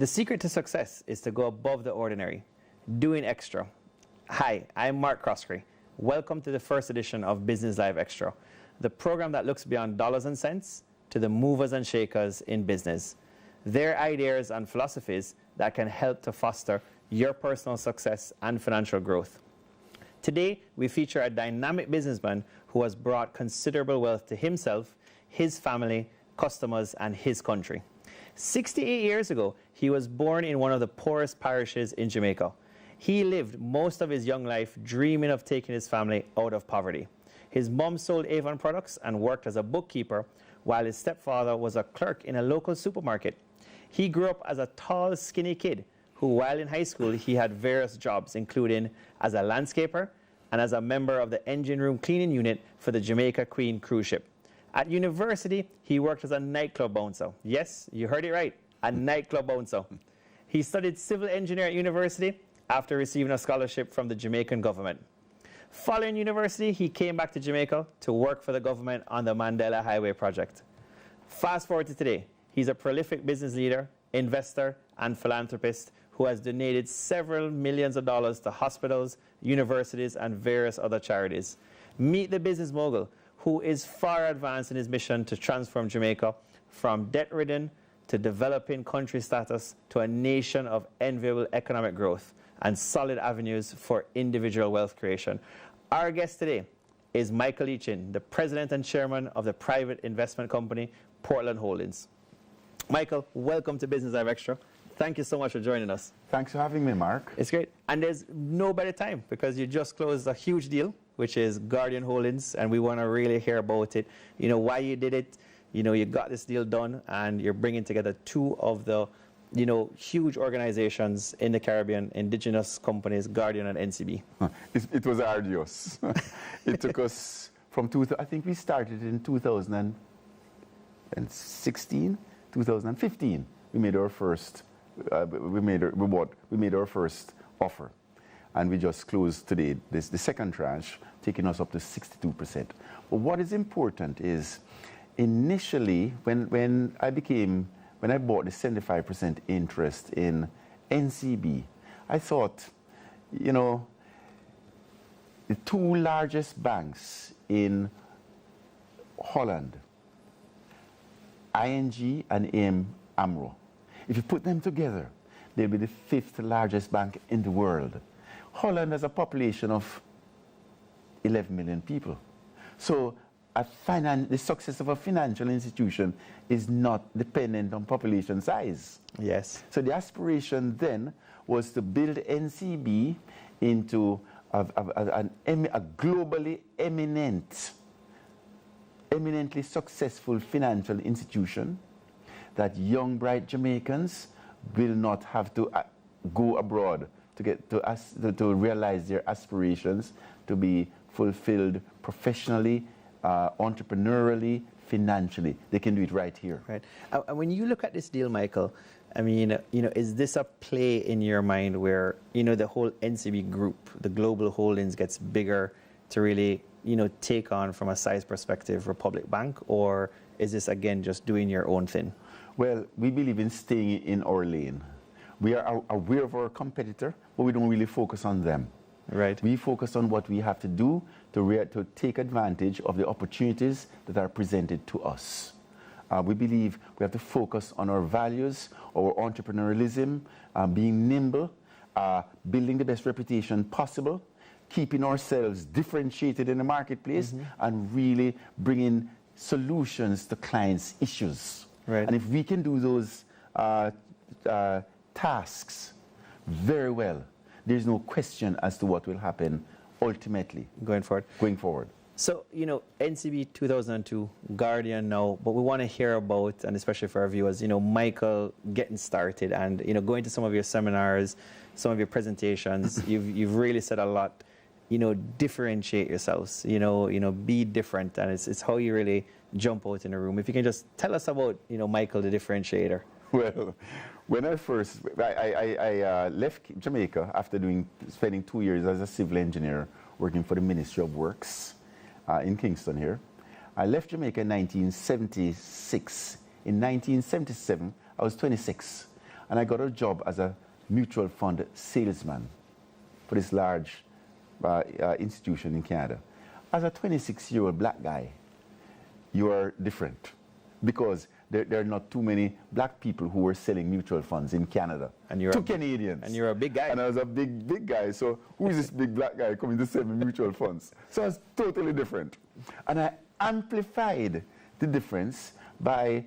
The secret to success is to go above the ordinary, doing extra. Hi, I'm Mark Croskery. Welcome to the first edition of Business Live Extra, the program that looks beyond dollars and cents to the movers and shakers in business. Their ideas and philosophies that can help to foster your personal success and financial growth. Today, we feature a dynamic businessman who has brought considerable wealth to himself, his family, customers, and his country. 68 years ago, he was born in one of the poorest parishes in Jamaica. He lived most of his young life dreaming of taking his family out of poverty. His mom sold Avon products and worked as a bookkeeper, while his stepfather was a clerk in a local supermarket. He grew up as a tall, skinny kid who, while in high school, he had various jobs, including as a landscaper and as a member of the engine room cleaning unit for the Jamaica Queen cruise ship. At university, he worked as a nightclub bouncer. Yes, you heard it right, a nightclub bouncer. He studied civil engineering at university after receiving a scholarship from the Jamaican government. Following university, he came back to Jamaica to work for the government on the Mandela Highway project. Fast forward to today, he's a prolific business leader, investor, and philanthropist who has donated several millions of dollars to hospitals, universities, and various other charities. Meet the business mogul, who is far advanced in his mission to transform Jamaica from debt-ridden to developing country status to a nation of enviable economic growth and solid avenues for individual wealth creation. Our guest today is Michael Eachin, the president and chairman of the private investment company, Portland Holdings. Michael, welcome to Business Live Extra. Thank you so much for joining us. Thanks for having me, Mark. It's great. And there's no better time because you just closed a huge deal, which is Guardian Holdings, and we want to really hear about it. You know, why you did it. You know, you got this deal done, and you're bringing together two of the, you know, huge organizations in the Caribbean, indigenous companies, Guardian and NCB. It was arduous. It took us from, I think we started in 2016, 2015. We made our first, we made our first offer. And we just closed today, the second tranche, taking us up to 62%. But what is important is, initially, when I bought the 75% interest in NCB, I thought, you know, the two largest banks in Holland, ING and AMRO, if you put them together, they'll be the fifth largest bank in the world. Holland has a population of 11 million people. So the success of a financial institution is not dependent on population size. Yes. So the aspiration then was to build NCB into a globally eminently successful financial institution that young, bright Jamaicans will not have to go abroad to get to realize their aspirations to be fulfilled professionally, entrepreneurially, financially. They can do it right here. Right. And when you look at this deal, Michael, I mean, you know, is this a play in your mind where, you know, the whole NCB group, the global holdings, gets bigger to really, you know, take on from a size perspective Republic Bank, or is this again just doing your own thing? Well, we believe in staying in our lane. We are aware of our competitor, but we don't really focus on them. Right. We focus on what we have to do to take advantage of the opportunities that are presented to us. We believe we have to focus on our values, our entrepreneurialism, being nimble, building the best reputation possible, keeping ourselves differentiated in the marketplace, and really bringing solutions to clients' issues. Right. And if we can do those tasks very well, there's no question as to what will happen ultimately going forward. So, you know, NCB 2002, Guardian now, but we want to hear about, and especially for our viewers, you know, Michael getting started and, you know, going to some of your seminars, some of your presentations, you've really said a lot, you know, differentiate yourselves, you know, be different, and it's how you really jump out in a room. If you can just tell us about, you know, Michael, the differentiator. Well, when I left Jamaica after spending 2 years as a civil engineer working for the Ministry of Works in Kingston here. I left Jamaica in 1976. In 1977, I was 26. and I got a job as a mutual fund salesman for this large institution in Canada. As a 26-year-old black guy, you are different because there are not too many black people who were selling mutual funds in Canada. And you're to Canadians. And you're a big guy. And I was a big guy. So who is this big black guy coming to sell me mutual funds? So I was totally different. And I amplified the difference by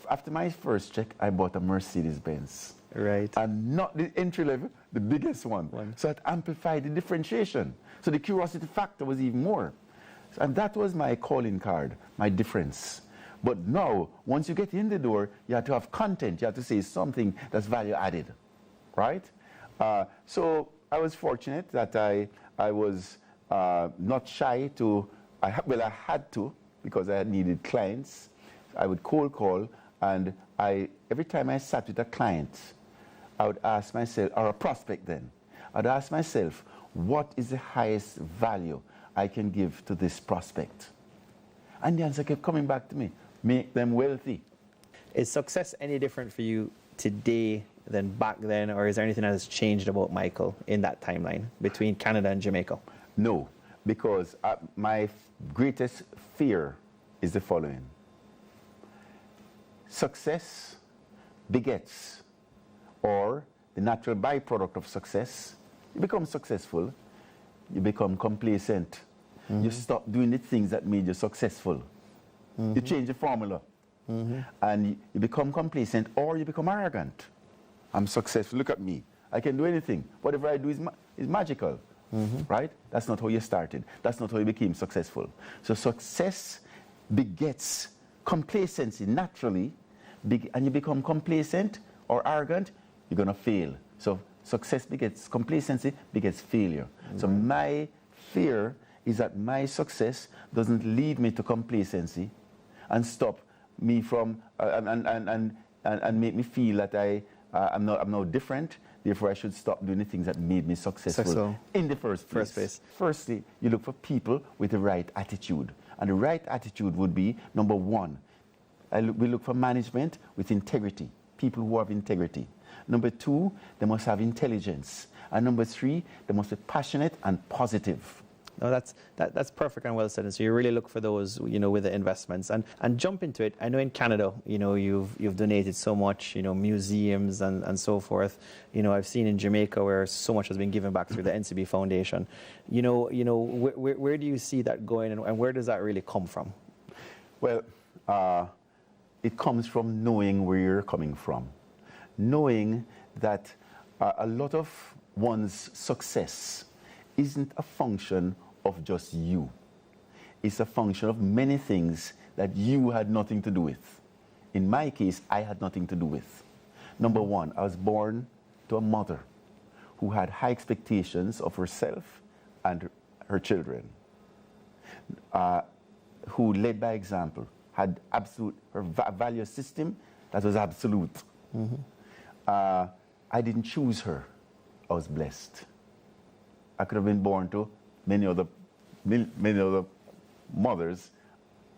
after my first check, I bought a Mercedes-Benz. Right. And not the entry level, the biggest one. So it amplified the differentiation. So the curiosity factor was even more. And that was my calling card, my difference. But now, once you get in the door, you have to have content. You have to say something that's value added, right? So I was fortunate that I was not shy to, I had to, because I needed clients. I would cold call, and every time I sat with a client, I would ask myself, or a prospect then, I'd ask myself, what is the highest value I can give to this prospect? And the answer kept coming back to me, make them wealthy. Is success any different for you today than back then, or is there anything that has changed about Michael in that timeline between Canada and Jamaica? No, because my greatest fear is the following. Success begets, or the natural byproduct of success, you become successful, you become complacent. Mm-hmm. You stop doing the things that made you successful. Mm-hmm. You change the formula. Mm-hmm. And you become complacent, or you become arrogant. I'm successful, look at me. I can do anything. Whatever I do is magical, mm-hmm. right? That's not how you started. That's not how you became successful. So success begets complacency naturally, and you become complacent or arrogant, you're going to fail. So success begets complacency, begets failure. Mm-hmm. So my fear is that my success doesn't lead me to complacency and stop me from and make me feel that I'm now different. Therefore, I should stop doing the things that made me successful in the first place. Firstly, you look for people with the right attitude, and the right attitude would be number one. We look for management with integrity, people who have integrity. Number two, they must have intelligence, and number three, they must be passionate and positive. No, that's perfect and well said. And so you really look for those, with the investments and jump into it. I know in Canada, you've donated so much, museums and so forth. I've seen in Jamaica where so much has been given back through the NCB Foundation. Where do you see that going, and where does that really come from? Well, it comes from knowing where you're coming from, knowing that a lot of one's success isn't a function of just you. It's a function of many things that you had nothing to do with. In my case, I had nothing to do with. Number one, I was born to a mother who had high expectations of herself and her children, who led by example, had her value system that was absolute. Mm-hmm. I didn't choose her. I was blessed. I could have been born to many other mothers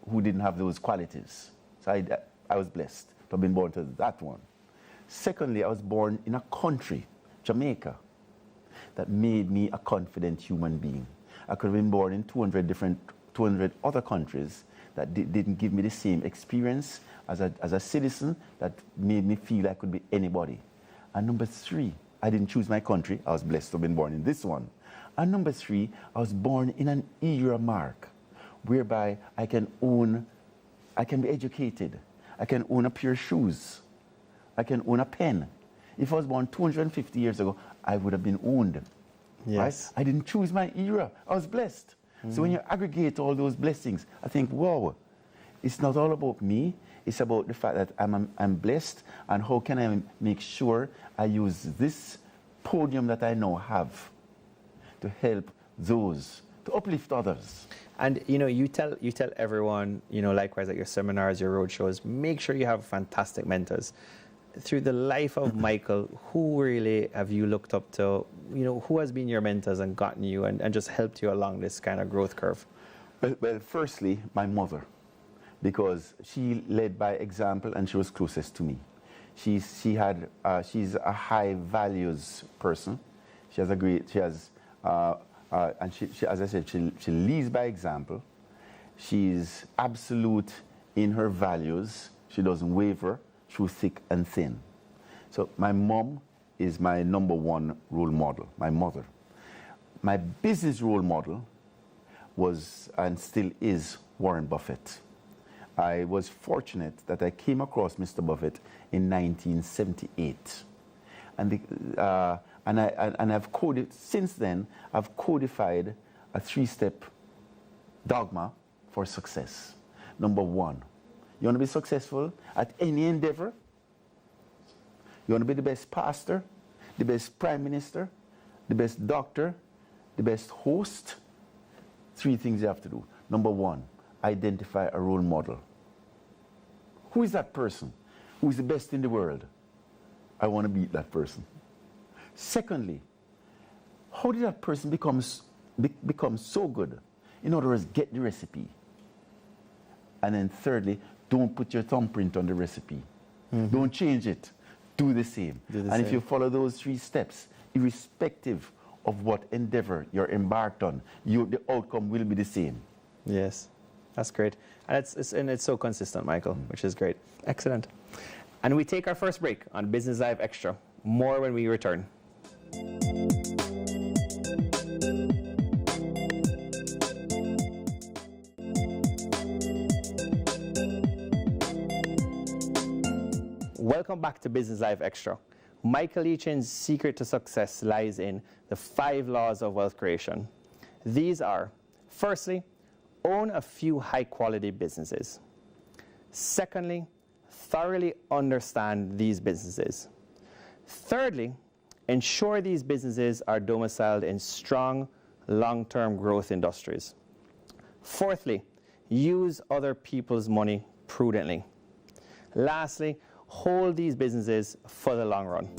who didn't have those qualities. So I was blessed to have been born to that one. Secondly, I was born in a country, Jamaica, that made me a confident human being. I could have been born in 200 other countries that didn't give me the same experience as a citizen that made me feel I could be anybody. And number three, I didn't choose my country. I was blessed to have been born in this one. And number three, I was born in an era mark whereby I can be educated. I can own a pair of shoes. I can own a pen. If I was born 250 years ago, I would have been owned. Yes. Right? I didn't choose my era. I was blessed. Mm-hmm. So when you aggregate all those blessings, I think, wow, it's not all about me. It's about the fact that I'm blessed, and how can I make sure I use this podium that I now have to help those, to uplift others. And you tell everyone, likewise at your seminars, your road shows, make sure you have fantastic mentors. Through the life of Michael, who really have you looked up to? Who has been your mentors and gotten you and just helped you along this kind of growth curve? Well, firstly, my mother, because she led by example and she was closest to me. She's a high values person. She has and she, as I said, she leads by example. She's absolute in her values. She doesn't waver through thick and thin. So my mom is my number one role model, my mother. My business role model was and still is Warren Buffett. I was fortunate that I came across Mr. Buffett in 1978. And I've coded, since then, I've codified a 3-step dogma for success. Number one, you want to be successful at any endeavor? You want to be the best pastor, the best prime minister, the best doctor, the best host? 3 things you have to do. Number one, identify a role model. Who is that person? Who is the best in the world? I want to beat that person. Secondly, how did that person become so good? In other words, get the recipe. And then thirdly, don't put your thumbprint on the recipe. Mm-hmm. Don't change it. Do the same. If you follow those 3 steps, irrespective of what endeavor you're embarked on, the outcome will be the same. Yes, that's great. And it's so consistent, Michael, which is great. Excellent. And we take our first break on Business Live Extra. More when we return. Welcome back to Business Live Extra. Michael Eachin's secret to success lies in the 5 laws of wealth creation. These are, firstly, own a few high-quality businesses. Secondly, thoroughly understand these businesses. Thirdly, ensure these businesses are domiciled in strong, long-term growth industries. Fourthly, use other people's money prudently. Lastly, hold these businesses for the long run.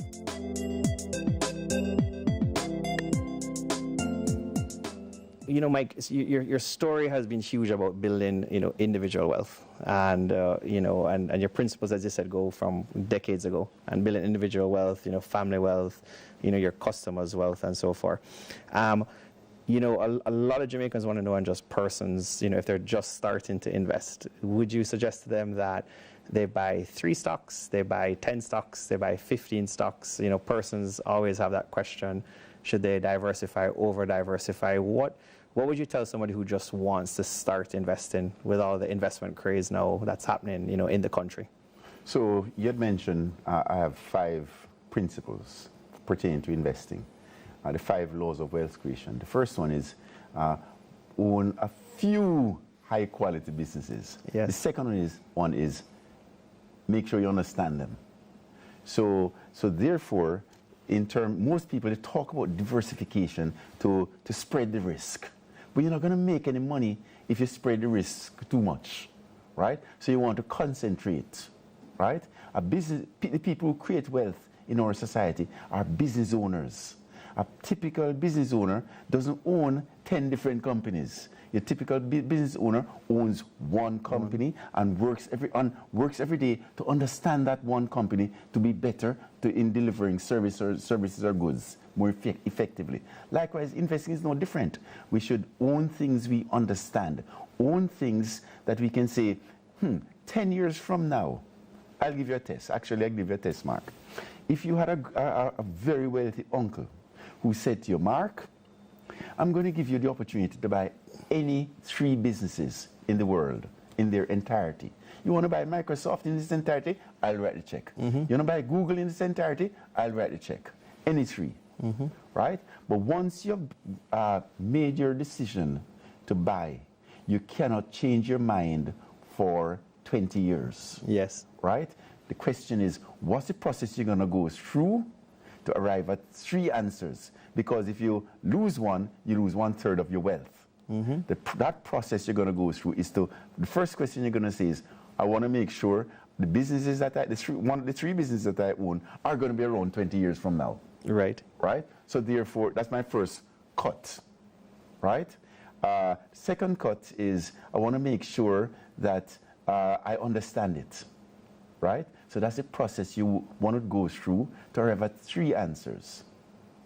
You know, Mike, your story has been huge about building, individual wealth, and and your principles, as you said, go from decades ago, and building individual wealth, family wealth, your customers' wealth, and so forth. A lot of Jamaicans want to know, and just persons, if they're just starting to invest, would you suggest to them that they buy 3 stocks, they buy 10 stocks, they buy 15 stocks? Persons always have that question: should they diversify, over-diversify? What would you tell somebody who just wants to start investing with all the investment craze now that's happening, in the country? So you had mentioned I have 5 principles pertaining to investing, the 5 laws of wealth creation. The first one is own a few high-quality businesses. Yes. The second one is make sure you understand them. So therefore, most people, they talk about diversification to spread the risk. But you're not going to make any money if you spread the risk too much, right? So you want to concentrate, right? The people who create wealth in our society are business owners. A typical business owner doesn't own 10 different companies. Your typical business owner owns one company and works every day to understand that one company to be better in delivering services or goods more effectively. Likewise, investing is no different. We should own things we understand. Own things that we can say, 10 years from now, I'll give you a test. Actually, I'll give you a test, Mark. If you had a very wealthy uncle who said to you, Mark, I'm going to give you the opportunity to buy any 3 businesses in the world in their entirety. You want to buy Microsoft in its entirety? I'll write the check. Mm-hmm. You want to buy Google in its entirety? I'll write the check. Any 3, right? But once you've made your decision to buy, you cannot change your mind for 20 years. Yes. Right? The question is, what's the process you're going to go through to arrive at 3 answers? Because if you lose one, you lose 1/3 of your wealth. Mm-hmm. That process you're going to go through is the first question you're going to say is, I want to make sure the businesses the 3 businesses that I own are going to be around 20 years from now. Right. Right? So therefore, that's my first cut. Right? Second cut is, I want to make sure that I understand it. Right? So that's the process you want to go through to arrive at 3 answers,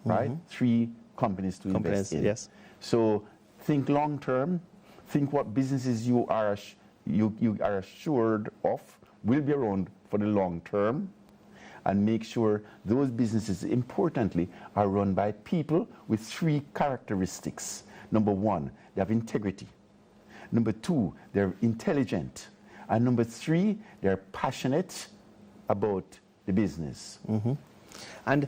right? 3 companies to invest in. Yes. So think long term. Think what businesses you are assured of will be around for the long term, and make sure those businesses, importantly, are run by people with 3 characteristics. Number 1, they have integrity. Number 2, they're intelligent. And number 3, they're passionate about the business. And,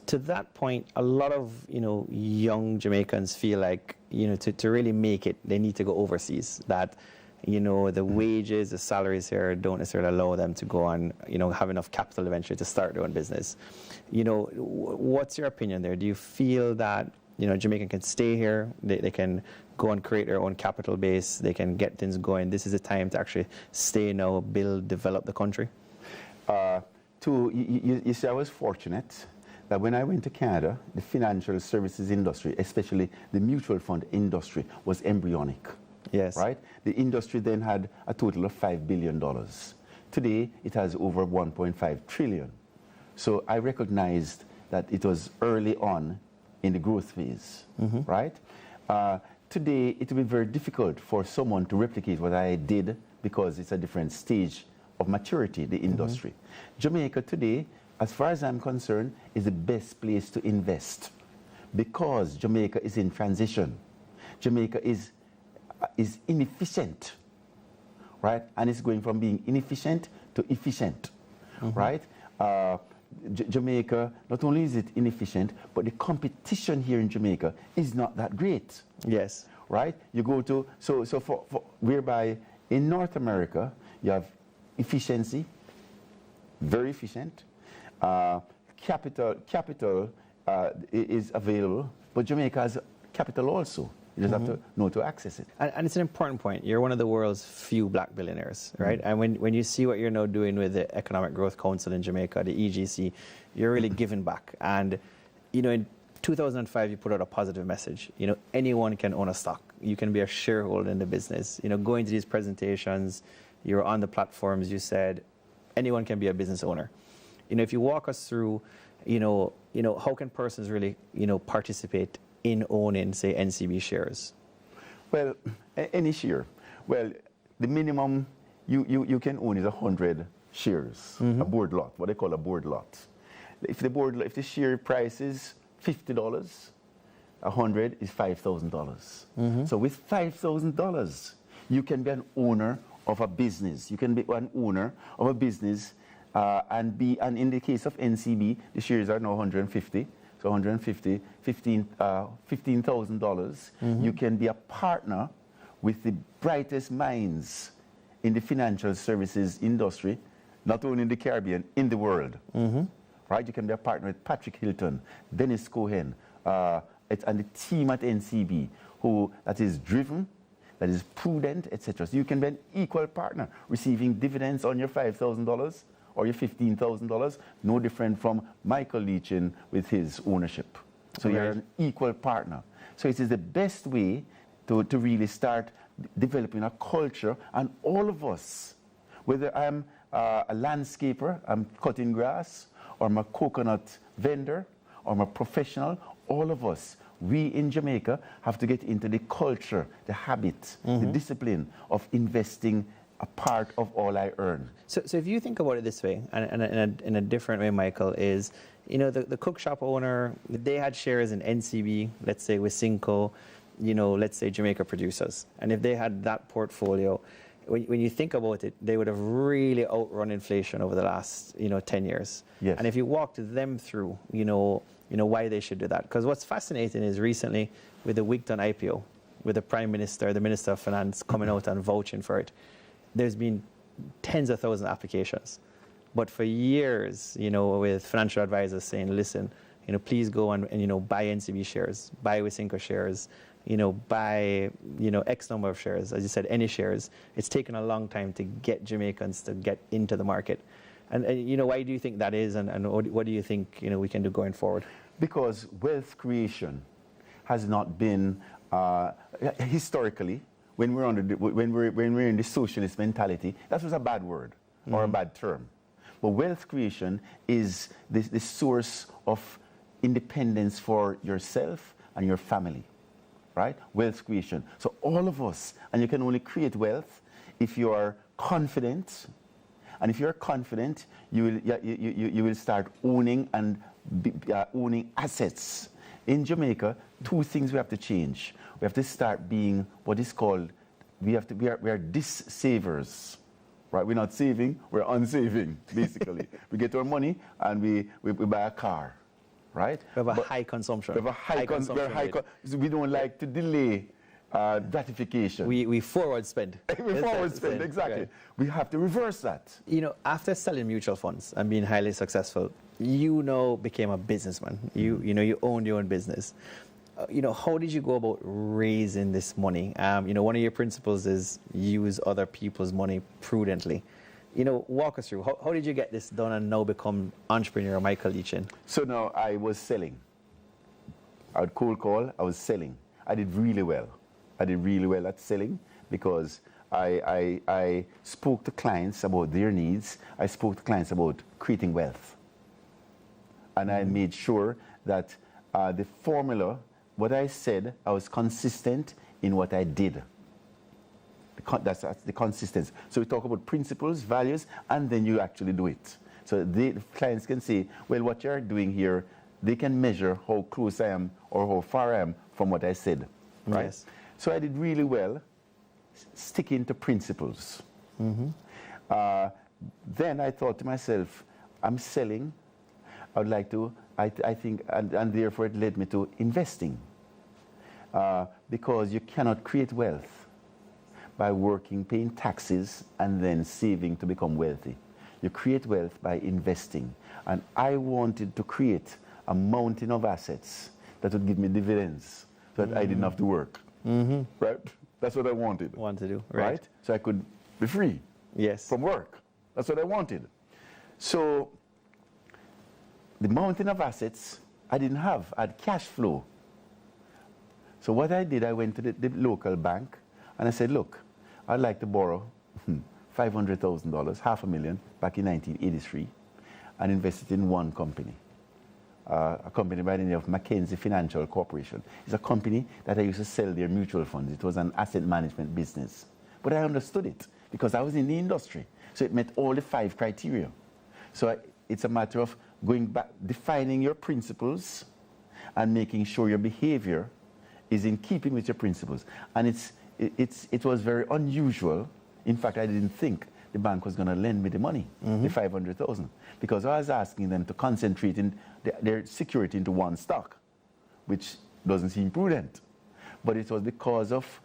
to that point, a lot of, young Jamaicans feel like, to really make it, they need to go overseas. That, the wages, the salaries here don't necessarily allow them to go on, have enough capital eventually to start their own business. What's your opinion there? Do you feel that, Jamaican can stay here, they can go and create their own capital base, they can get things going? This is a time to actually stay now, build, develop the country? You see, I was fortunate that when I went to Canada, the financial services industry, especially the mutual fund industry, was embryonic. Yes. Right? The industry then had a total of $5 billion. Today, it has over 1.5 trillion. So I recognized that it was early on in the growth phase, right? Today, it will be very difficult for someone to replicate what I did because it's a different stage of maturity, the industry. Jamaica today, as far as I'm concerned, is the best place to invest because Jamaica is in transition. Jamaica is inefficient, right? And it's going from being inefficient to efficient, right? Jamaica, not only is it inefficient, but the competition here in Jamaica is not that great. Yes. Right? You go to, for whereby in North America, you have efficiency, very efficient. Capital is available, but Jamaica has capital also. You just have to know to access it. And it's an important point. You're one of the world's few black billionaires, right? And when you see what you're now doing with the Economic Growth Council in Jamaica, the EGC, you're really giving back. And, in 2005, you put out a positive message. Anyone can own a stock. You can be a shareholder in the business. Going to these presentations, you're on the platforms, you said, anyone can be a business owner. If you walk us through, how can persons really, participate in owning, say, NCB shares? Well, any share. Well, the minimum you can own is 100 shares, a board lot, what they call a board lot. If the share price is $50, 100 is $5,000. So with $5,000, you can be an owner of a business. You can be an owner of a business and in the case of NCB, the shares are now 150. So $15,000. You can be a partner with the brightest minds in the financial services industry, not only in the Caribbean, in the world. Right? You can be a partner with Patrick Hilton, Dennis Cohen, and the team at NCB, that is driven, that is prudent, etc. So you can be an equal partner, receiving dividends on your $5,000 or your $15,000, no different from Michael Leachin with his ownership. So you're an equal partner. So it is the best way to really start developing a culture, and all of us, whether I'm a landscaper, I'm cutting grass, or I'm a coconut vendor, or I'm a professional, all of us, we in Jamaica have to get into the culture, the habit, the discipline of investing a part of all I earn. So if you think about it this way, and in a different way, Michael, is, the cook shop owner, they had shares in NCB, let's say with Cinco, let's say Jamaica Producers. And if they had that portfolio, when you think about it, they would have really outrun inflation over the last, 10 years. Yes. And if you walked them through, why they should do that. Because what's fascinating is recently with the Wigton IPO, with the Prime Minister, the Minister of Finance coming out and vouching for it, there's been tens of thousands of applications. But for years, with financial advisors saying, listen, please go and buy NCB shares, buy Wisynco shares, buy, X number of shares, as you said, any shares. It's taken a long time to get Jamaicans to get into the market. And why do you think that is, and what do you think, we can do going forward? Because wealth creation has not been, historically, when we're in the socialist mentality, that was a bad word. or a bad term. But wealth creation is the source of independence for yourself and your family, right? Wealth creation. So all of us, and you can only create wealth if you are confident. And if you're confident, you will start owning and owning assets. In Jamaica, two things we have to change. We have to start being what is called, we are dis-savers. Right? We're not saving, we're unsaving, basically. We get our money and we buy a car, right? We have a high consumption. We have a high consumption. We don't like to delay gratification. We forward spend. We forward spend, exactly. Right. We have to reverse that. You know, after selling mutual funds and being highly successful, you became a businessman. You owned your own business. How did you go about raising this money? One of your principles is use other people's money prudently. Walk us through. How did you get this done and now become entrepreneur Michael Lechin? So now I was selling. I would cold call, I was selling. I did really well. I did really well at selling because I spoke to clients about their needs. I spoke to clients about creating wealth. And I made sure that the formula, what I said, I was consistent in what I did. That's the consistency. So we talk about principles, values, and then you actually do it. So the clients can say, well, what you're doing here, they can measure how close I am or how far I am from what I said. Right? Yes. So I did really well sticking to principles. Then I thought to myself, I'm selling. I would like to, I think, and therefore it led me to investing. Because you cannot create wealth by working, paying taxes, and then saving to become wealthy. You create wealth by investing. And I wanted to create a mountain of assets that would give me dividends so that I didn't have to work. Right? That's what I wanted. Want to do, right? So I could be free from work. That's what I wanted. So the mountain of assets I didn't have. I had cash flow. So what I did, I went to the local bank and I said, look, I'd like to borrow $500,000, $500,000 back in 1983 and invest it in one company. A company by the name of Mackenzie Financial Corporation. It's a company that I used to sell their mutual funds. It was an asset management business. But I understood it because I was in the industry. So it met all the 5 criteria. So it's a matter of going back, defining your principles and making sure your behavior is in keeping with your principles. And it was very unusual. In fact, I didn't think the bank was going to lend me the money, the $500,000, because I was asking them to concentrate in their security into one stock, which doesn't seem prudent. But it was because of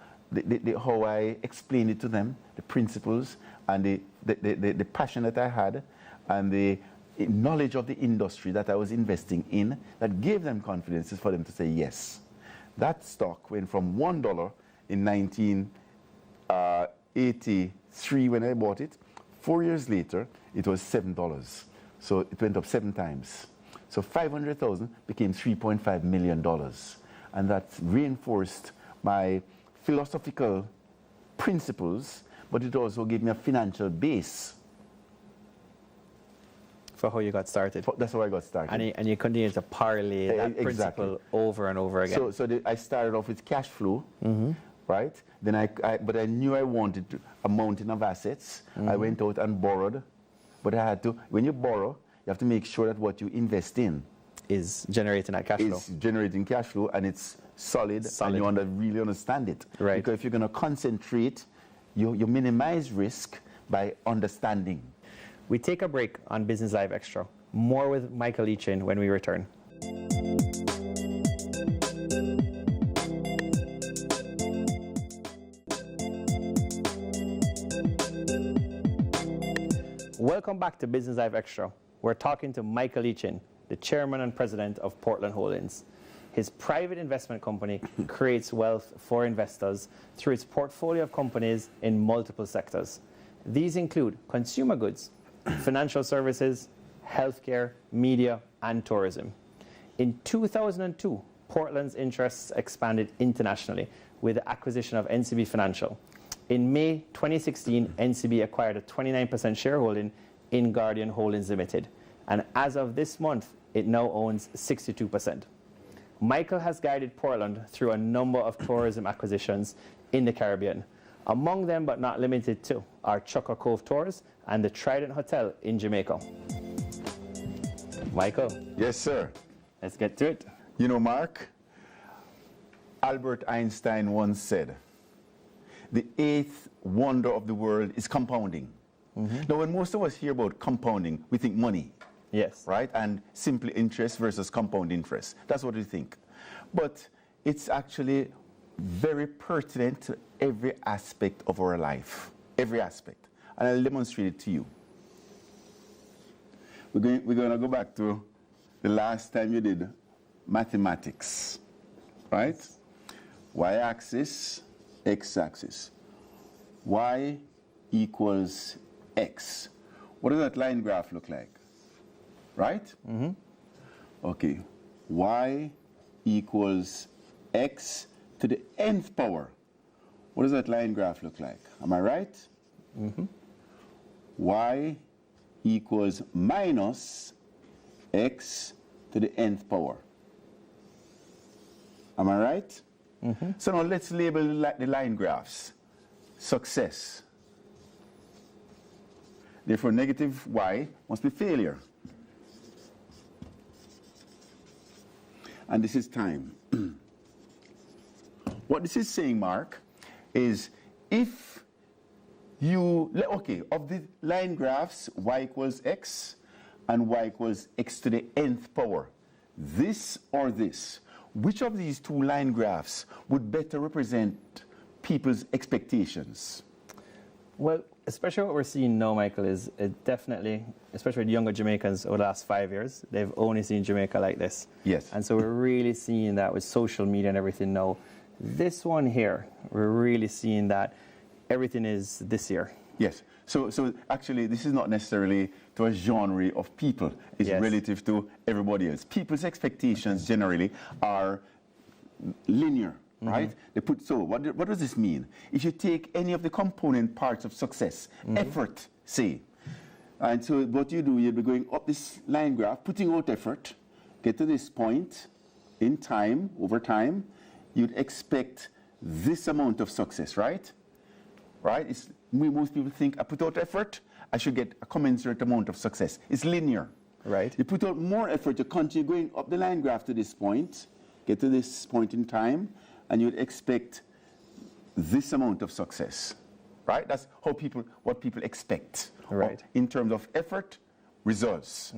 how I explained it to them, the principles and the passion that I had and the knowledge of the industry that I was investing in that gave them confidence for them to say yes. That stock went from $1 in 1983 when I bought it. 4 years later, it was $7. So it went up 7 times. So 500,000 became $3.5 million. And that reinforced my philosophical principles, but it also gave me a financial base. For how you got started. That's how I got started. And you continue to parlay that principle over and over again. So I started off with cash flow, right? Then but I knew I wanted a mountain of assets. I went out and borrowed, but I had to. When you borrow, you have to make sure that what you invest in is generating that cash flow. Is generating cash flow, and it's solid. And you want to really understand it. Right. Because if you're going to concentrate, you minimize risk by understanding. We take a break on Business Live Extra. More with Michael Lechin when we return. Welcome back to Business Live Extra. We're talking to Michael Lechin, the chairman and president of Portland Holdings. His private investment company creates wealth for investors through its portfolio of companies in multiple sectors. These include consumer goods, financial services, healthcare, media, and tourism. In 2002, Portland's interests expanded internationally with the acquisition of NCB Financial. In May 2016, NCB acquired a 29% shareholding in Guardian Holdings Limited. And as of this month, it now owns 62%. Michael has guided Portland through a number of tourism acquisitions in the Caribbean. Among them, but not limited to, are Chucker Cove Tours and the Trident Hotel in Jamaica. Michael. Yes, sir. Let's get to it. You know, Mark, Albert Einstein once said, the eighth wonder of the world is compounding. Now, when most of us hear about compounding, we think money. Yes. Right? And simply interest versus compound interest. That's what we think. But it's actually very pertinent to every aspect of our life. Every aspect. And I'll demonstrate it to you. We're going to go back to the last time you did mathematics. Right? Y-axis, x-axis. Y equals x. What does that line graph look like? Right? Okay. Y equals x to the nth power. What does that line graph look like? Am I right? Y equals minus x to the nth power. Am I right? So now let's label the line graphs. Success. Therefore, negative y must be failure. And this is time. What this is saying, Mark, is if you, okay, of the line graphs, y equals x and y equals x to the nth power, this or this, which of these two line graphs would better represent people's expectations? Well, especially what we're seeing now, Michael, is it definitely, especially with younger Jamaicans over the last 5 years, they've only seen Jamaica like this. Yes. And so we're really seeing that with social media and everything now. This one here, we're really seeing that everything is this year. Yes. So actually, this is not necessarily to a genre of people. It's relative to everybody else. People's expectations generally are linear, right? They put, so what does this mean? If you take any of the component parts of success, effort, say, and so what you do, you'll be going up this line graph, putting out effort, get to this point in time, over time, you'd expect this amount of success, right? Right? Most people think, I put out effort, I should get a commensurate amount of success. It's linear. Right. You put out more effort, you continue going up the line graph to this point, get to this point in time, and you'd expect this amount of success. Right? That's how what people expect. Right. In terms of effort, results.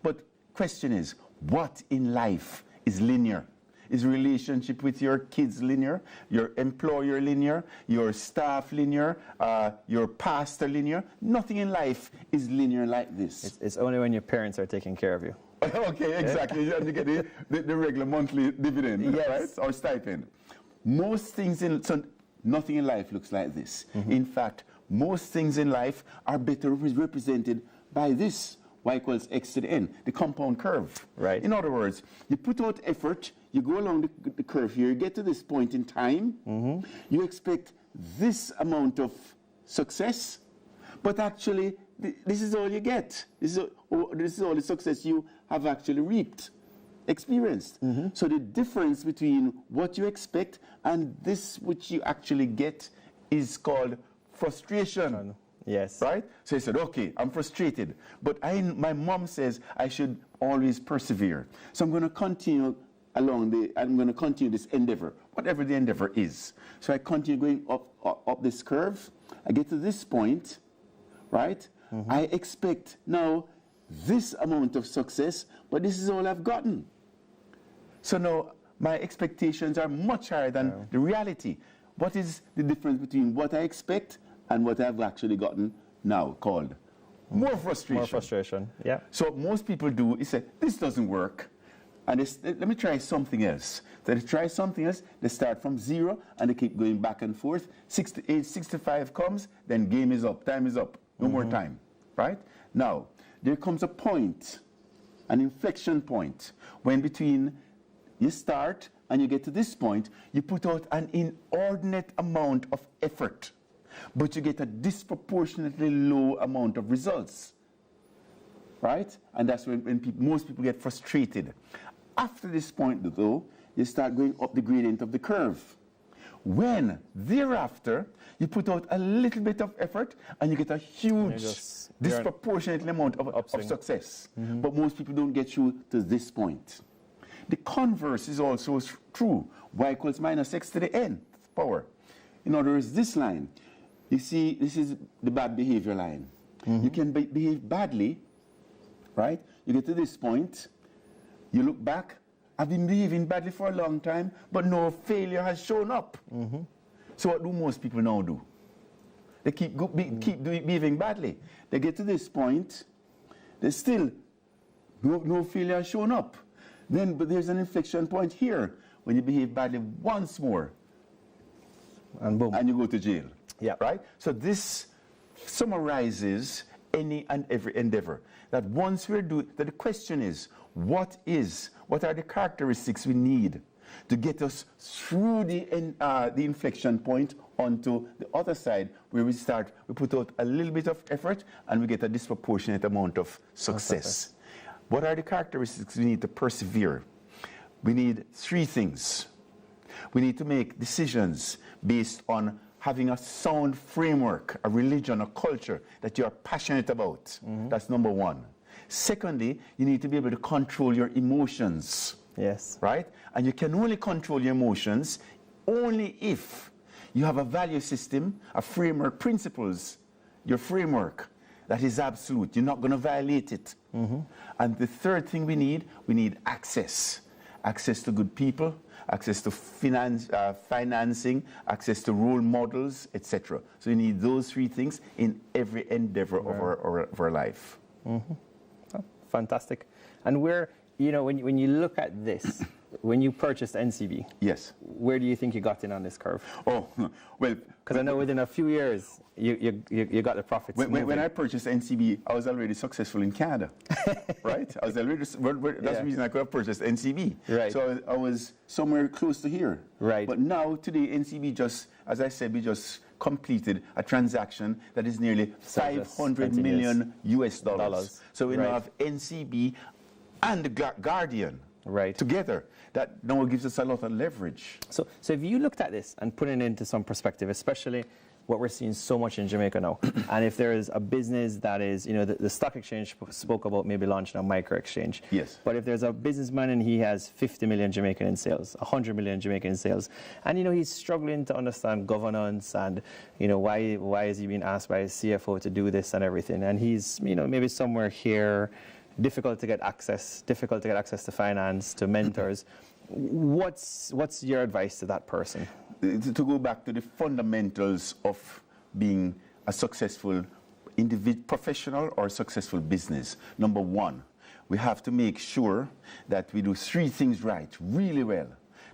But question is, what in life is linear? Is relationship with your kids linear? Your employer linear? Your staff linear? Your pastor linear? Nothing in life is linear like this. It's only when your parents are taking care of you. Okay, exactly. And you get the regular monthly dividend, right? Or stipend. Most things nothing in life looks like this. In fact, most things in life are better represented by this. Y equals x to the n, the compound curve. Right. In other words, you put out effort, you go along the curve here, you get to this point in time, you expect this amount of success, but actually, this is all you get. This is all the success you have actually reaped, experienced. So the difference between what you expect and this which you actually get is called frustration. Yes. Right? So he said, okay, I'm frustrated, but my mom says I should always persevere. So I'm going to continue I'm going to continue this endeavor, whatever the endeavor is. So I continue going up this curve. I get to this point, right? I expect now this amount of success, but this is all I've gotten. So now my expectations are much higher than the reality. What is the difference between what I expect and what I've actually gotten now, called more frustration? More frustration, yeah. So what most people do is say, this doesn't work, and let me try something else. So they try something else, they start from 0, and they keep going back and forth. 68, 65 comes, then game is up, time is up, no more time, right? Now, there comes a point, an inflection point, when between you start and you get to this point, you put out an inordinate amount of effort. but you get a disproportionately low amount of results, right? And that's when most people get frustrated. After this point, though, you start going up the gradient of the curve. When thereafter you put out a little bit of effort and you get a huge, disproportionate amount of success. But most people don't get through to this point. The converse is also true. Y equals minus x to the nth power. In other words, this line, you see, this is the bad behavior line. You can behave badly, right? You get to this point, you look back, I've been behaving badly for a long time, but no failure has shown up. So what do most people now do? They keep behaving badly. They get to this point, they still, no failure has shown up. But there's an inflection point here when you behave badly once more. And boom. And you go to jail. Yeah. Right? So this summarizes any and every endeavor. That once we're doing, that the question is, what are the characteristics we need to get us through the inflection point onto the other side where we put out a little bit of effort and we get a disproportionate amount of success. What are the characteristics we need to persevere? We need three things. We need to make decisions based on having a sound framework, a religion, a culture that you are passionate about. That's number one. Secondly, you need to be able to control your emotions. Yes. Right? And you can only control your emotions only if you have a value system, a framework, principles, your framework that is absolute. You're not going to violate it. And the third thing we need access. Access to good people, access to financing, access to role models, etc. So you need those three things in every endeavor of our life. Oh, fantastic. And where, when you look at this, when you purchased NCB, yes, where do you think you got in on this curve? Oh, well, because I know within a few years you got the profits. When I purchased NCB, I was already successful in Canada, right? I was already, that's the reason I could have purchased NCB. Right. So I was somewhere close to here. Right. But now, today, NCB just, as I said, we just completed a transaction that is nearly $500 million US dollars. So we now have NCB and the Guardian together. That now gives us a lot of leverage. So if you looked at this and put it into some perspective, especially what we're seeing so much in Jamaica now, and if there is a business that is, the stock exchange spoke about maybe launching a micro exchange. Yes. But if there's a businessman and he has 50 million Jamaican in sales, 100 million Jamaican in sales, and he's struggling to understand governance and why is he being asked by his CFO to do this and everything, and he's maybe somewhere here, difficult to get access to finance, to mentors. What's your advice to that person? To go back to the fundamentals of being a successful professional or successful business. Number one, we have to make sure that we do three things right, really well.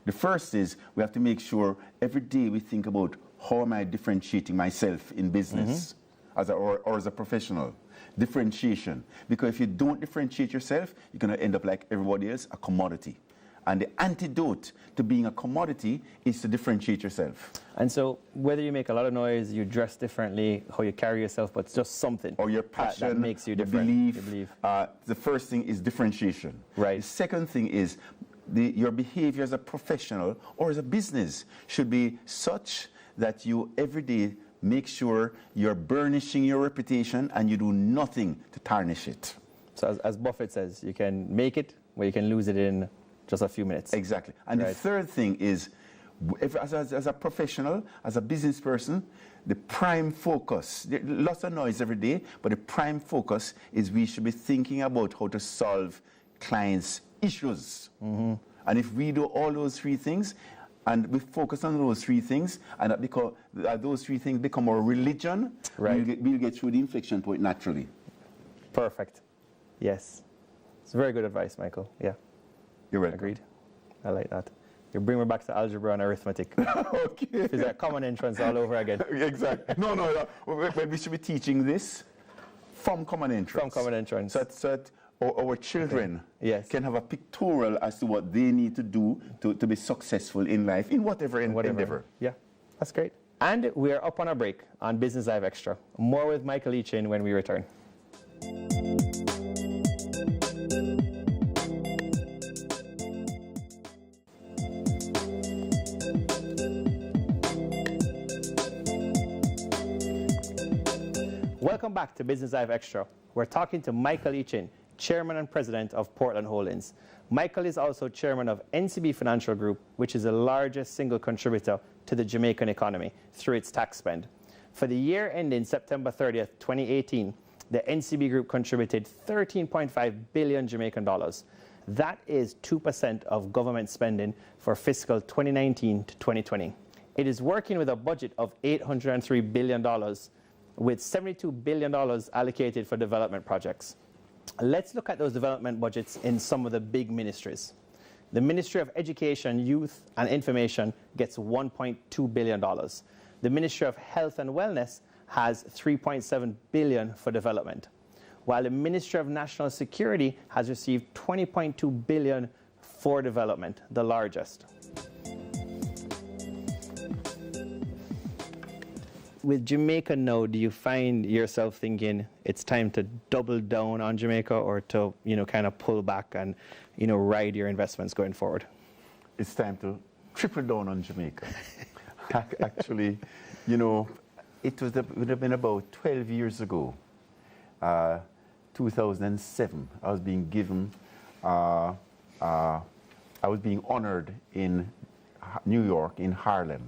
The first is we have to make sure every day we think about how am I differentiating myself in business as a professional. Differentiation. Because if you don't differentiate yourself, you're going to end up like everybody else, a commodity. And the antidote to being a commodity is to differentiate yourself. And so whether you make a lot of noise, you dress differently, how you carry yourself, but it's just something. Or your passion, that makes you different. Belief. The first thing is differentiation. Right. The second thing is your behavior as a professional or as a business should be such that you every day make sure you're burnishing your reputation and you do nothing to tarnish it. So as Buffett says, you can make it, or you can lose it in just a few minutes. Exactly. And the third thing is, as a professional, as a business person, the prime focus, lots of noise every day, but the prime focus is we should be thinking about how to solve clients' issues. And if we do all those three things, and we focus on those three things, and that because those three things become our religion, we'll get through the inflection point naturally. Perfect. Yes. It's very good advice, Michael. Yeah. You're welcome. Agreed. I like that. You bring me back to algebra and arithmetic. Okay. It's a common entrance all over again. Exactly. No. We should be teaching this from common entrance. From common entrance. So that our children yes. can have a pictorial as to what they need to do to be successful in life, in whatever endeavor. Yeah, that's great. And we are up on our break on Business Live Extra. More with Michael Eachin when we return. Welcome back to Business Live Extra. We're talking to Michael Eachin, Chairman and President of Portland Holdings. Michael is also Chairman of NCB Financial Group, which is the largest single contributor to the Jamaican economy through its tax spend. For the year ending September 30th, 2018, the NCB Group contributed 13.5 billion Jamaican dollars. That is 2% of government spending for fiscal 2019 to 2020. It is working with a budget of $803 billion, with $72 billion allocated for development projects. Let's look at those development budgets in some of the big ministries. The Ministry of Education, Youth and Information gets $1.2 billion. The Ministry of Health and Wellness has $3.7 billion for development, while the Ministry of National Security has received $20.2 billion for development, the largest. With Jamaica now, do you find yourself thinking it's time to double down on Jamaica, or to, kind of pull back and, ride your investments going forward? It's time to triple down on Jamaica. Actually, it would have been about 12 years ago, 2007. I was being given, I was being honored in New York, in Harlem,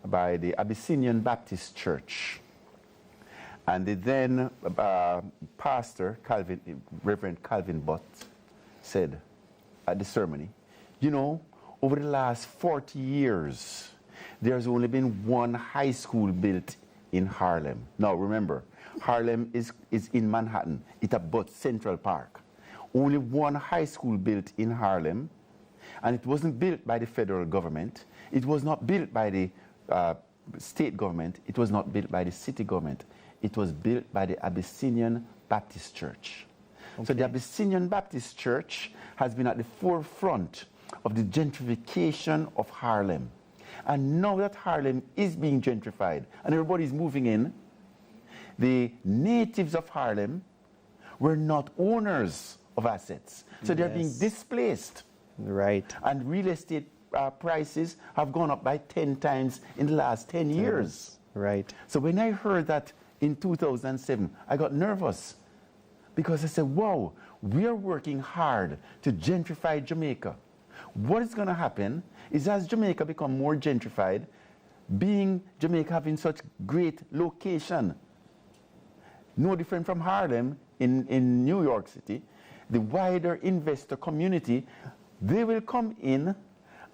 by the Abyssinian Baptist Church. And the then pastor, Reverend Calvin Butt, said at the ceremony, over the last 40 years, there's only been one high school built in Harlem. Now remember, Harlem is in Manhattan. It abuts Central Park. Only one high school built in Harlem, and it wasn't built by the federal government. It was not built by the state government. It was not built by the city government. It was built by the Abyssinian Baptist Church. Okay. So the Abyssinian Baptist Church has been at the forefront of the gentrification of Harlem. And now that Harlem is being gentrified and everybody's moving in, the natives of Harlem were not owners of assets. So they're being displaced. Right. And real estate prices have gone up by 10 times in the last 10 years. Right. So when I heard that in 2007, I got nervous, because I said, wow, we are working hard to gentrify Jamaica. What is going to happen is, as Jamaica become more gentrified, being Jamaica having such great location, no different from Harlem in New York City, the wider investor community, they will come in,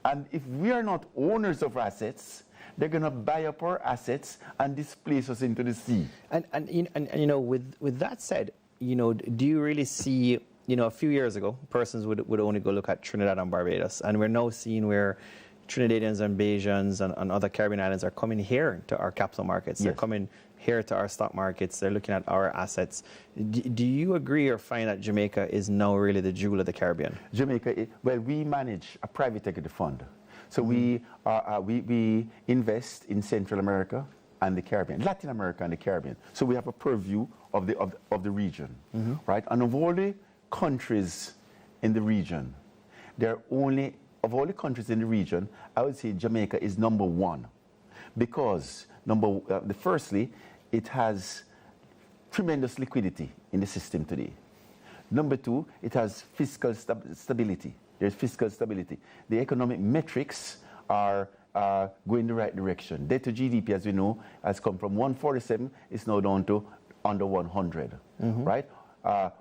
and if we are not owners of assets, they're going to buy up our assets and displace us into the sea. And with that said, do you really see, a few years ago, persons would only go look at Trinidad and Barbados, and we're now seeing where Trinidadians and Bajans and other Caribbean islands are coming here to our capital markets. Yes. They're coming here to our stock markets. They're looking at our assets. Do you agree or find that Jamaica is now really the jewel of the Caribbean? Jamaica, we manage a private equity fund. So we invest in Central America and the Caribbean, Latin America and the Caribbean. So we have a purview of the region, right? And of all the countries in the region, of all the countries in the region, I would say Jamaica is number one, because firstly, it has tremendous liquidity in the system today. Number two, it has fiscal stability. There's fiscal stability. The economic metrics are going the right direction. Debt to GDP, as we know, has come from 147. It's now down to under 100, right?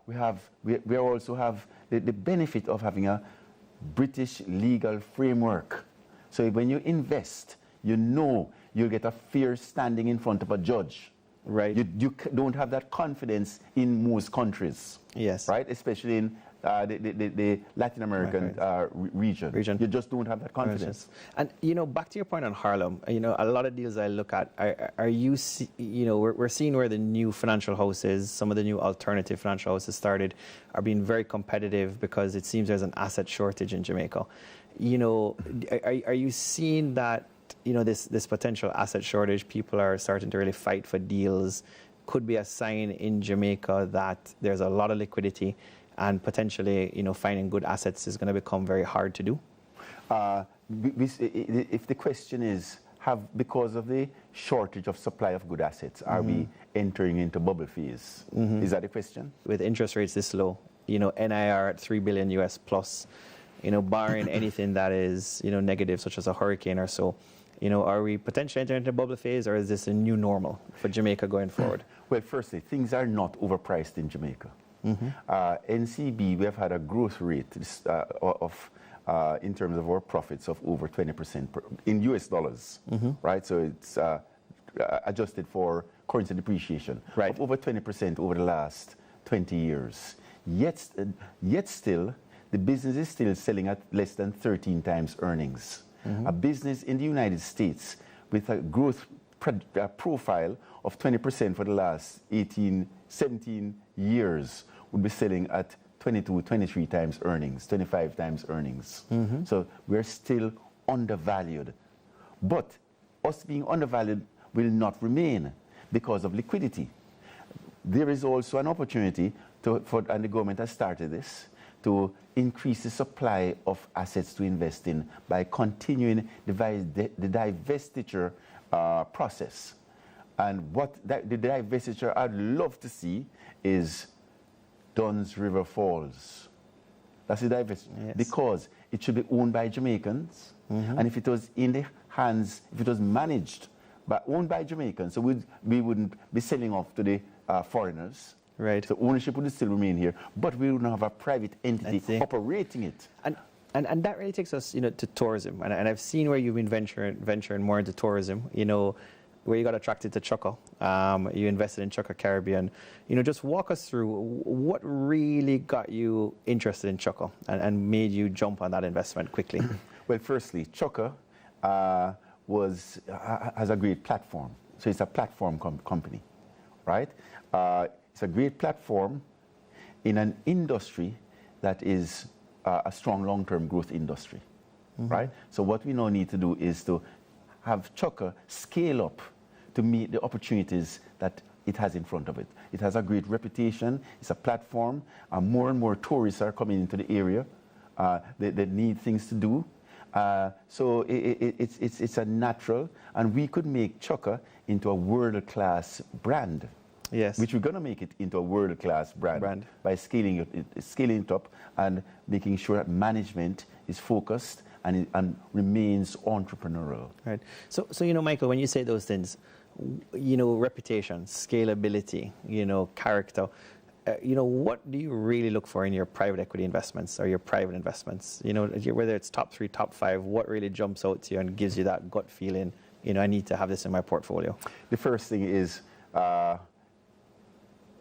We also have the benefit of having a British legal framework. So when you invest, you'll get a fair standing in front of a judge. Right. You don't have that confidence in most countries. Yes. Right? Especially in the Latin American region. You just don't have that confidence. And back to your point on Harlem, a lot of deals I look at, we're seeing where the new financial houses, some of the new alternative financial houses started, are being very competitive because it seems there's an asset shortage in Jamaica. Are you seeing that this potential asset shortage, people are starting to really fight for deals, could be a sign in Jamaica that there's a lot of liquidity and potentially, finding good assets is going to become very hard to do? If the question is, because of the shortage of supply of good assets, are we entering into bubble phase? Is that the question? With interest rates this low, NIR at $3 billion US plus, barring anything that is, negative, such as a hurricane or so, are we potentially entering into bubble phase, or is this a new normal for Jamaica going forward? Well, firstly, things are not overpriced in Jamaica. NCB, we have had a growth rate in terms of our profits of over 20% in US dollars, right? So it's adjusted for currency depreciation of over 20% over the last 20 years. Yet still, the business is still selling at less than 13 times earnings. A business in the United States with a growth profile of 20% for the last 17 years would be selling at 22, 23 times earnings, 25 times earnings. So we're still undervalued. But us being undervalued will not remain because of liquidity. There is also an opportunity and the government has started this, to increase the supply of assets to invest in by continuing the divestiture process. And what the divestiture I'd love to see is Dunn's River Falls. That's the divestiture. Because it should be owned by Jamaicans. And if it was in the hands, if it was managed, owned by Jamaicans, so we wouldn't be selling off to the foreigners. Right. So ownership would still remain here, but we wouldn't have a private entity operating it. And that really takes us, to tourism. And I've seen where you've been venturing more into tourism, where you got attracted to Chukka. You invested in Chukka Caribbean. Just walk us through what really got you interested in Chukka and made you jump on that investment quickly. Well, firstly, Chukka has a great platform. So it's a platform company, right? It's a great platform in an industry that is a strong long-term growth industry, right? So what we now need to do is to have Chukka scale up to meet the opportunities that it has in front of it. It has a great reputation. It's a platform. More and more tourists are coming into the area. They need things to do. So it's a natural, and we could make Chukka into a world-class brand. Yes. Which we're going to make it into a world-class brand by scaling it up and making sure that management is focused and remains entrepreneurial. Right. So Michael, when you say those things, reputation, scalability, character, what do you really look for in your private equity investments or your private investments? Whether it's top 3, top 5, what really jumps out to you and gives you that gut feeling, I need to have this in my portfolio? The first thing is,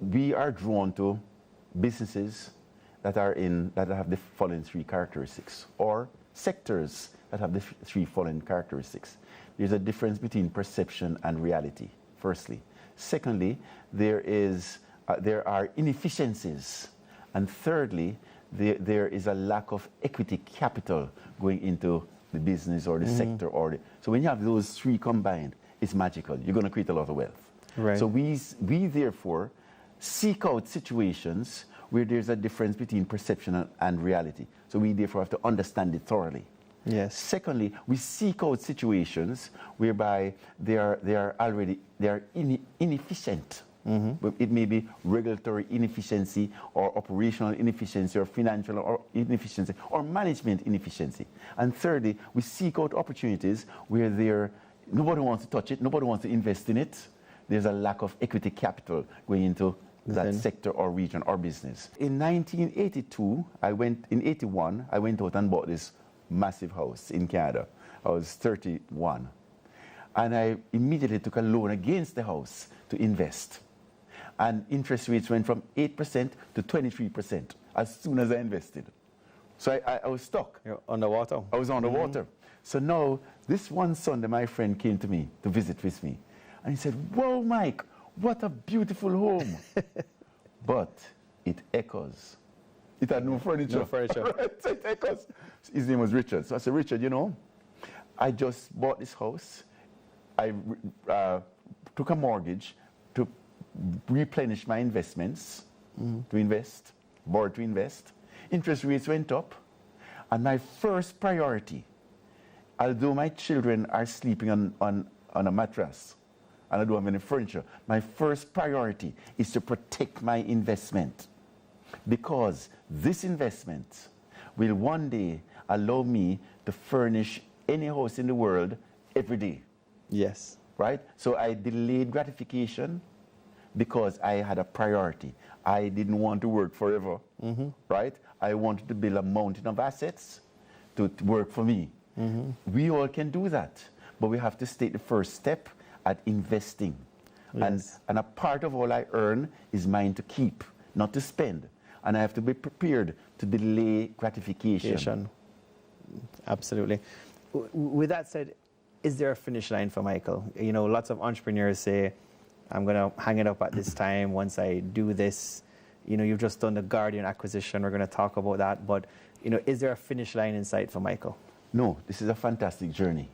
we are drawn to businesses that have the following 3 characteristics, or sectors that have the 3 following characteristics. There's a difference between perception and reality, firstly. Secondly, there are inefficiencies. And thirdly, there is a lack of equity capital going into the business or the sector. So when you have those 3 combined, it's magical. You're going to create a lot of wealth. Right. So we therefore seek out situations where there's a difference between perception and reality. So we therefore have to understand it thoroughly. Yes. Secondly, we seek out situations whereby they are inefficient. It may be regulatory inefficiency or operational inefficiency or financial inefficiency or management inefficiency. And thirdly, we seek out opportunities where nobody wants to touch it, nobody wants to invest in it. There's a lack of equity capital going into that sector or region or business. In 1981, I went out and bought this massive house in Canada. I was 31. And I immediately took a loan against the house to invest. And interest rates went from 8% to 23% as soon as I invested. So I was stuck. You're underwater. I was underwater. So now, this one Sunday, my friend came to me to visit with me. And he said, "Whoa, Mike, what a beautiful home." But it echoes. It had no furniture. No furniture. Right, so it echoes. His name was Richard. So I said, "Richard, I just bought this house. I took a mortgage to replenish my investments, to invest, borrowed to invest. Interest rates went up. And my first priority, although my children are sleeping on a mattress and I don't have any furniture, my first priority is to protect my investment, because this investment will one day allow me to furnish any house in the world every day. Yes. Right? So I delayed gratification because I had a priority. I didn't want to work forever, right? I wanted to build a mountain of assets to work for me. We all can do that, but we have to take the first step at investing. Yes. And a part of all I earn is mine to keep, not to spend. And I have to be prepared to delay gratification. Absolutely. With that said, is there a finish line for Michael? You know, lots of entrepreneurs say, I'm going to hang it up at this time once I do this. You know, you've just done the Guardian acquisition. We're going to talk about that. But, you know, is there a finish line in sight for Michael? No, this is a fantastic journey.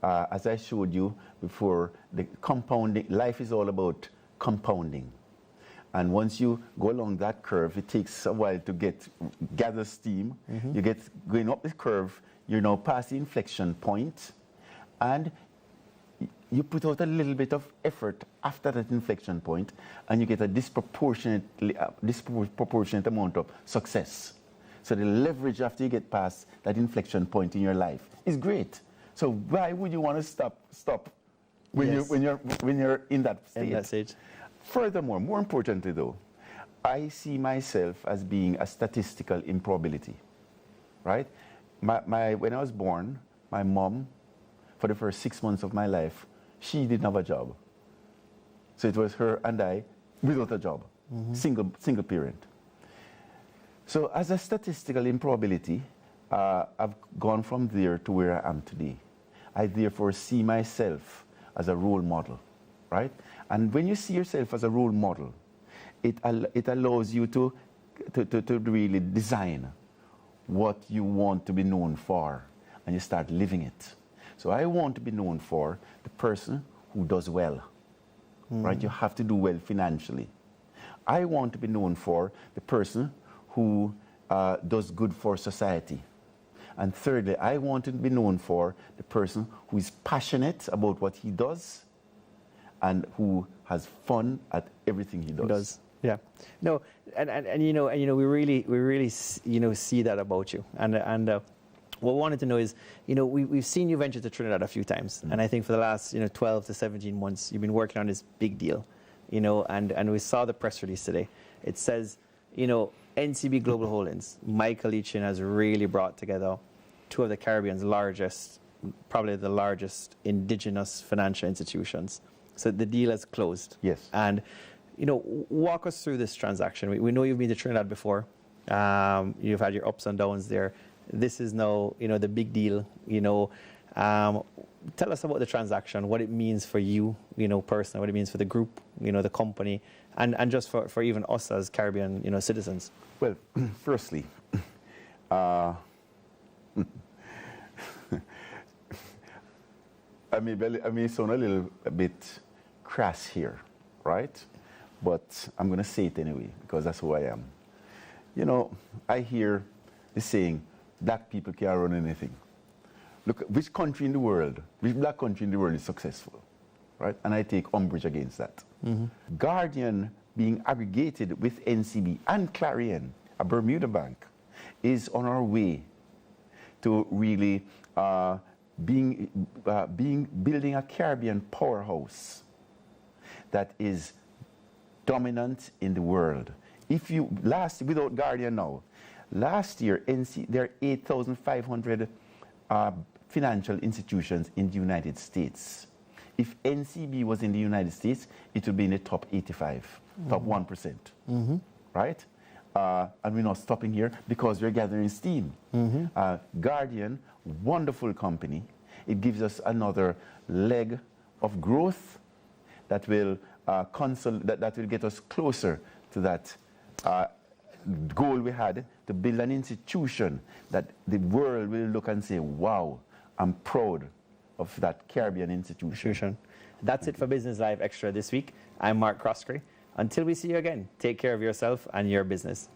As I showed you before, the compounding, life is all about compounding. And once you go along that curve, it takes a while to gather steam. You get going up the curve, you're now past the inflection point, and you put out a little bit of effort after that inflection point, and you get a disproportionate amount of success. So the leverage after you get past that inflection point in your life is great. So why would you want to stop when you're in that state? In that stage. Furthermore, more importantly though, I see myself as being a statistical improbability, right? When I was born, my mom, for the first 6 months of my life, she didn't have a job. So it was her and I without a job, single parent. So as a statistical improbability, I've gone from there to where I am today. I therefore see myself as a role model, right? And when you see yourself as a role model, it allows you to really design what you want to be known for, and you start living it. So I want to be known for the person who does well, right? You have to do well financially. I want to be known for the person who does good for society. And thirdly, I want to be known for the person who is passionate about what he does and who has fun at everything he does. Yeah. No, and you know, we really see that about you. And what we wanted to know is, you know, we've seen you venture to Trinidad a few times, and I think for the last 12 to 17 months you've been working on this big deal, you know, and we saw the press release today. It says, you know, NCB Global Holdings, Michael Eachin has really brought together two of the Caribbean's largest, probably the largest indigenous financial institutions. So the deal has closed. Yes. And, you know, walk us through this transaction. We know you've been to Trinidad before. You've had your ups and downs there. This is now, you know, the big deal, you know. Tell us about the transaction, what it means for you, you know, personally, what it means for the group, you know, the company, and just for even us as Caribbean, you know, citizens. Well, firstly, I may sound a little bit crass here, right? But I'm going to say it anyway, because that's who I am. You know, I hear the saying, black people can't run anything. Look, which country in the world, which black country in the world is successful, right? And I take umbrage against that. Guardian being aggregated with NCB and Clarion, a Bermuda bank, is on our way to really building a Caribbean powerhouse that is dominant in the world. Without Guardian now, last year there are 8,500 financial institutions in the United States. If NCB was in the United States, it would be in the top 85, top 1%, right? And we're not stopping here because we're gathering steam. Guardian, wonderful company. It gives us another leg of growth that will that will get us closer to that goal we had to build an institution that the world will look and say, wow, I'm proud of that Caribbean institution. That's it for Business Live Extra this week. I'm Mark Croskery. Until we see you again, take care of yourself and your business.